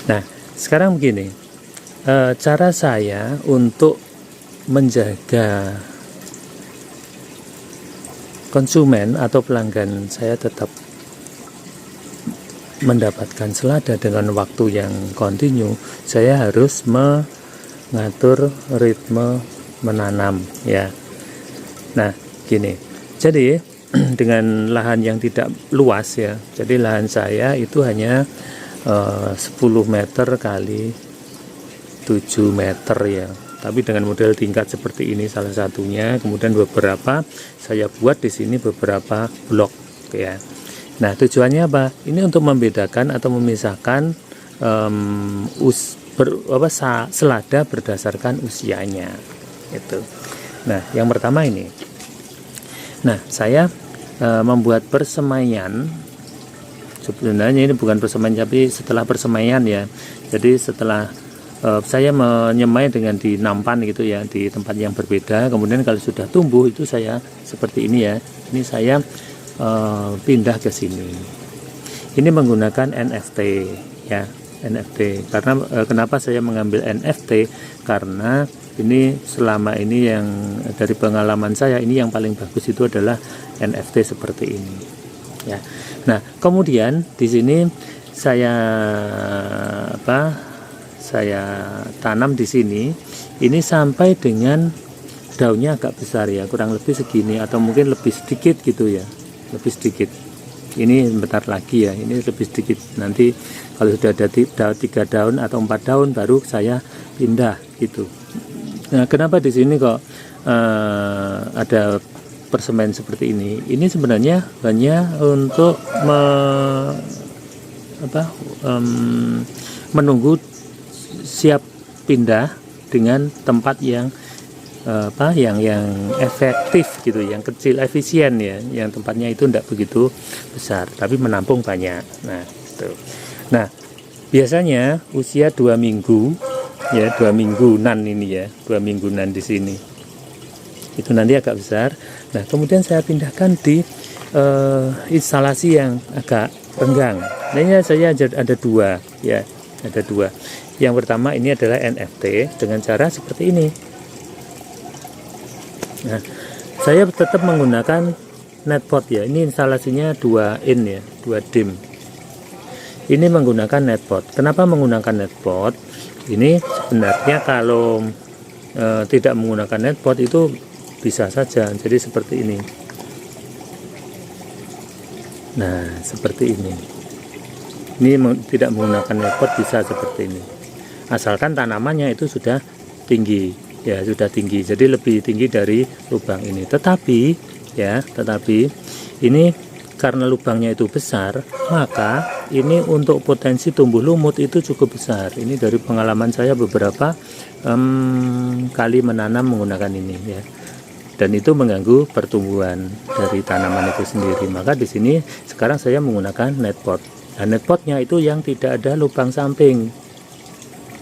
Nah, sekarang begini, cara saya untuk menjaga konsumen atau pelanggan saya tetap mendapatkan selada dengan waktu yang kontinu, saya harus mengatur ritme menanam ya. Nah, gini. Jadi dengan lahan yang tidak luas ya. Jadi lahan saya itu hanya 10 meter kali 7 meter ya. Tapi dengan model tingkat seperti ini salah satunya, kemudian beberapa saya buat di sini beberapa blok ya. Nah, tujuannya apa? Ini untuk membedakan atau memisahkan selada berdasarkan usianya. Itu. Nah, yang pertama ini. Nah, saya membuat persemaian. Sebenarnya ini bukan persemaian, tapi setelah persemaian ya. Jadi setelah saya menyemai dengan di nampan gitu ya, di tempat yang berbeda. Kemudian kalau sudah tumbuh itu saya seperti ini ya. Ini saya pindah ke sini. Ini menggunakan NFT ya, NFT. Karena kenapa saya mengambil NFT? Karena ini selama ini yang dari pengalaman saya ini yang paling bagus itu adalah NFT seperti ini. Ya. Nah, kemudian di sini saya tanam di sini. Ini sampai dengan daunnya agak besar ya, kurang lebih segini atau mungkin lebih sedikit gitu ya. Lebih sedikit. Ini bentar lagi ya, ini lebih sedikit. Nanti kalau sudah ada 3 daun atau 4 daun baru saya pindah gitu. Nah, kenapa di sini kok ada persemaian seperti ini? Ini sebenarnya hanya untuk menunggu siap pindah dengan tempat yang yang efektif gitu, yang kecil, efisien ya, yang tempatnya itu tidak begitu besar tapi menampung banyak. Nah, itu. Nah, biasanya usia 2 minggu ya, 2 mingguan ini ya, 2 mingguan di sini. Itu nanti agak besar. Nah, kemudian saya pindahkan di instalasi yang agak renggang. Nah, ini saya ada 2 ya, ada 2. Yang pertama ini adalah NFT dengan cara seperti ini. Nah, saya tetap menggunakan netpot ya. Ini instalasinya 2 in ya, 2 dim. Ini menggunakan netpot. Kenapa menggunakan netpot? Ini sebenarnya kalau tidak menggunakan netpot itu bisa saja. Jadi seperti ini. Nah, seperti ini. Ini tidak menggunakan netpot bisa seperti ini. Asalkan tanamannya itu sudah tinggi. Ya, sudah tinggi, jadi lebih tinggi dari lubang ini. Tetapi ini karena lubangnya itu besar, maka ini untuk potensi tumbuh lumut itu cukup besar. Ini dari pengalaman saya beberapa kali menanam menggunakan ini ya. Dan itu mengganggu pertumbuhan dari tanaman itu sendiri. Maka di sini sekarang saya menggunakan netpot. Nah, netpotnya itu yang tidak ada lubang samping.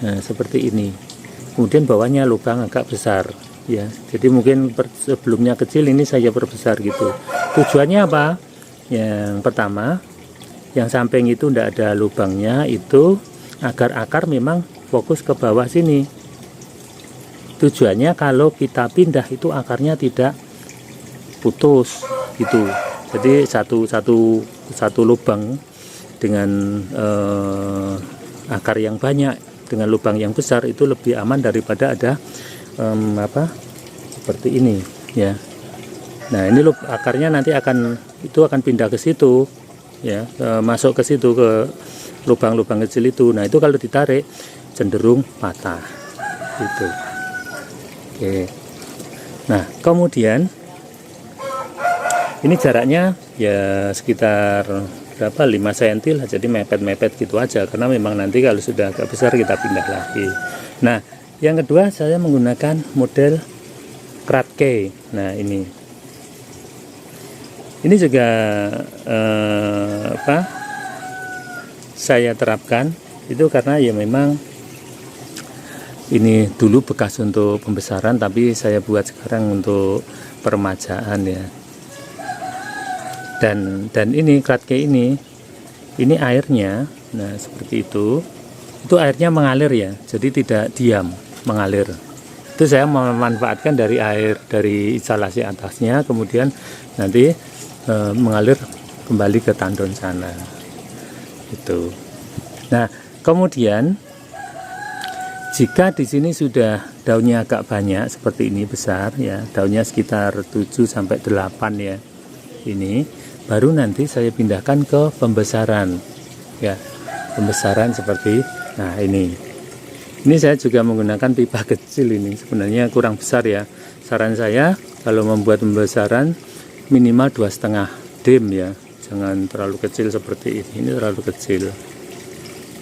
Nah, seperti ini. Kemudian bawahnya lubang agak besar ya, jadi mungkin sebelumnya kecil, ini saya perbesar gitu. Tujuannya apa? Yang pertama, yang samping itu tidak ada lubangnya itu agar akar memang fokus ke bawah sini. Tujuannya kalau kita pindah itu akarnya tidak putus gitu. Jadi satu lubang dengan akar yang banyak dengan lubang yang besar itu lebih aman daripada ada seperti ini ya. Nah, ini akarnya nanti akan pindah ke situ ya, masuk ke situ ke lubang-lubang kecil itu. Nah, itu kalau ditarik cenderung patah gitu. Oke. Nah, kemudian ini jaraknya ya sekitar berapa, 5 cm lah, jadi mepet-mepet gitu aja, karena memang nanti kalau sudah agak besar kita pindah lagi. Nah, yang kedua saya menggunakan model Kratky. Nah, ini juga saya terapkan itu karena ya memang ini dulu bekas untuk pembesaran, tapi saya buat sekarang untuk peremajaan ya. Dan ini Kratky ini airnya, nah seperti itu itu airnya mengalir ya, jadi tidak diam, mengalir. Itu saya memanfaatkan dari air dari instalasi atasnya, kemudian nanti mengalir kembali ke tandon sana. Itu. Nah, kemudian jika di sini sudah daunnya agak banyak seperti ini besar ya, daunnya sekitar 7 sampai 8 ya. Ini baru nanti saya pindahkan ke pembesaran. Ya, pembesaran seperti nah ini. Ini saya juga menggunakan pipa kecil, ini sebenarnya kurang besar ya. Saran saya kalau membuat pembesaran minimal 2,5 dim ya, jangan terlalu kecil seperti ini terlalu kecil.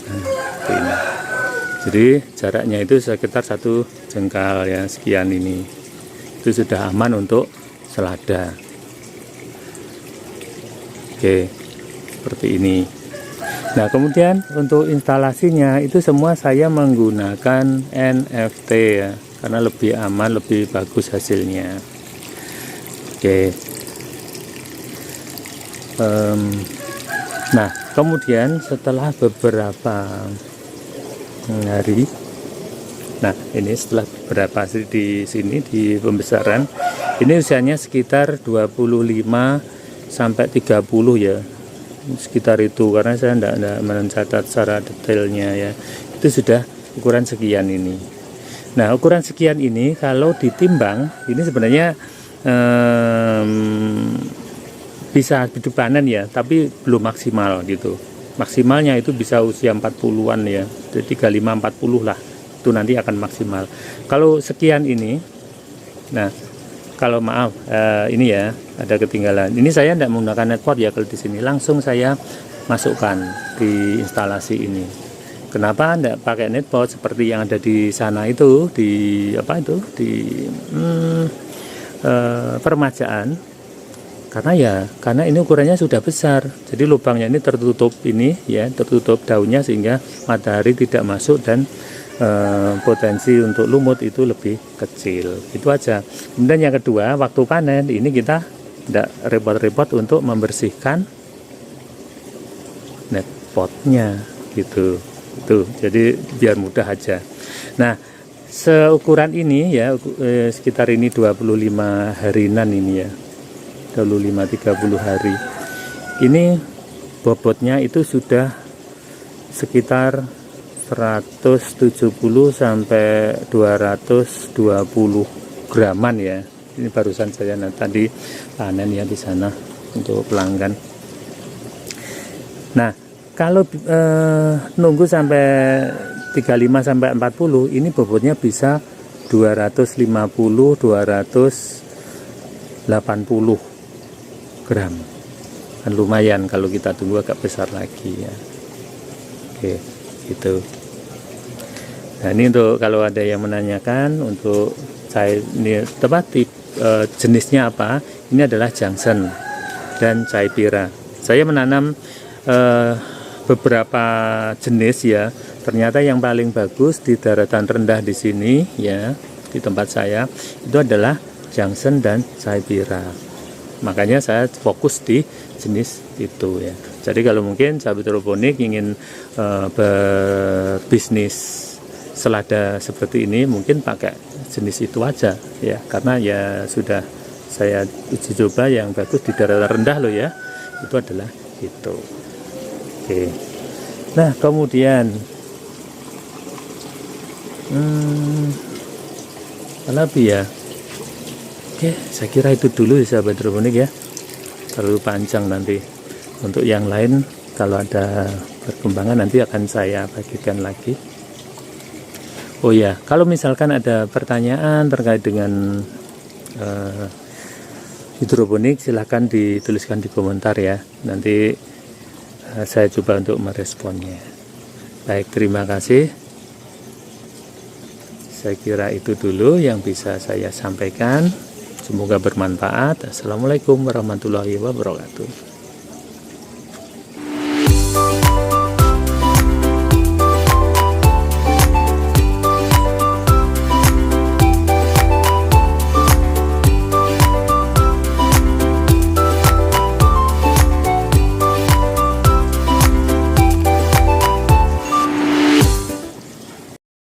Nah, ini. Jadi jaraknya itu sekitar 1 jengkal ya, sekian ini. Itu sudah aman untuk selada. Oke, seperti ini. Nah, kemudian untuk instalasinya itu semua saya menggunakan NFT ya, karena lebih aman, lebih bagus hasilnya. Oke. Nah, kemudian setelah beberapa hari, nah ini setelah beberapa di sini di pembesaran, ini usianya sekitar 25 sampai 30 ya. Sekitar itu, karena saya tidak mencatat secara detailnya ya. Itu sudah ukuran sekian ini. Nah, ukuran sekian ini kalau ditimbang ini sebenarnya bisa hidup panen ya, tapi belum maksimal gitu. Maksimalnya itu bisa usia 40-an ya, 35-40 lah, itu nanti akan maksimal. Kalau sekian ini, nah kalau maaf ini ya ada ketinggalan. Ini saya tidak menggunakan netpot ya, kalau di sini langsung saya masukkan di instalasi ini. Kenapa tidak pakai netpot seperti yang ada di sana itu, di apa itu di permajaan? Karena ini ukurannya sudah besar, jadi lubangnya ini tertutup ini ya, tertutup daunnya sehingga matahari tidak masuk dan potensi untuk lumut itu lebih kecil. Itu aja. Kemudian yang kedua, waktu panen ini kita tidak repot-repot untuk membersihkan netpotnya gitu. Itu jadi biar mudah aja. Nah, seukuran ini ya, sekitar ini 25 harinan ini ya, 25-30 hari. Ini bobotnya itu sudah sekitar 170 sampai 220 graman ya. Ini barusan saya tadi panen ya di sana untuk pelanggan. Nah, kalau nunggu sampai 35 sampai 40, ini bobotnya bisa 250 280 gram. Kan lumayan kalau kita tunggu agak besar lagi ya. Oke, gitu. Nah, ini untuk kalau ada yang menanyakan untuk saya ini jenisnya apa? Ini adalah Jansen dan Caipira. Saya menanam beberapa jenis ya. Ternyata yang paling bagus di daratan rendah di sini ya, di tempat saya itu adalah Jansen dan Caipira. Makanya saya fokus di jenis itu ya. Jadi kalau mungkin sahabat hidroponik ingin berbisnis selada seperti ini, mungkin pakai jenis itu aja ya, karena ya sudah saya uji coba yang bagus di daratan rendah loh ya, itu adalah itu. Oke. Nah, kemudian apa lagi ya? Oke, saya kira itu dulu ya sahabat hidroponik ya, terlalu panjang nanti. Untuk yang lain kalau ada perkembangan nanti akan saya bagikan lagi. Oh ya, kalau misalkan ada pertanyaan terkait dengan hidroponik, silahkan dituliskan di komentar ya. Nanti saya coba untuk meresponnya. Baik, terima kasih. Saya kira itu dulu yang bisa saya sampaikan. Semoga bermanfaat. Assalamualaikum warahmatullahi wabarakatuh.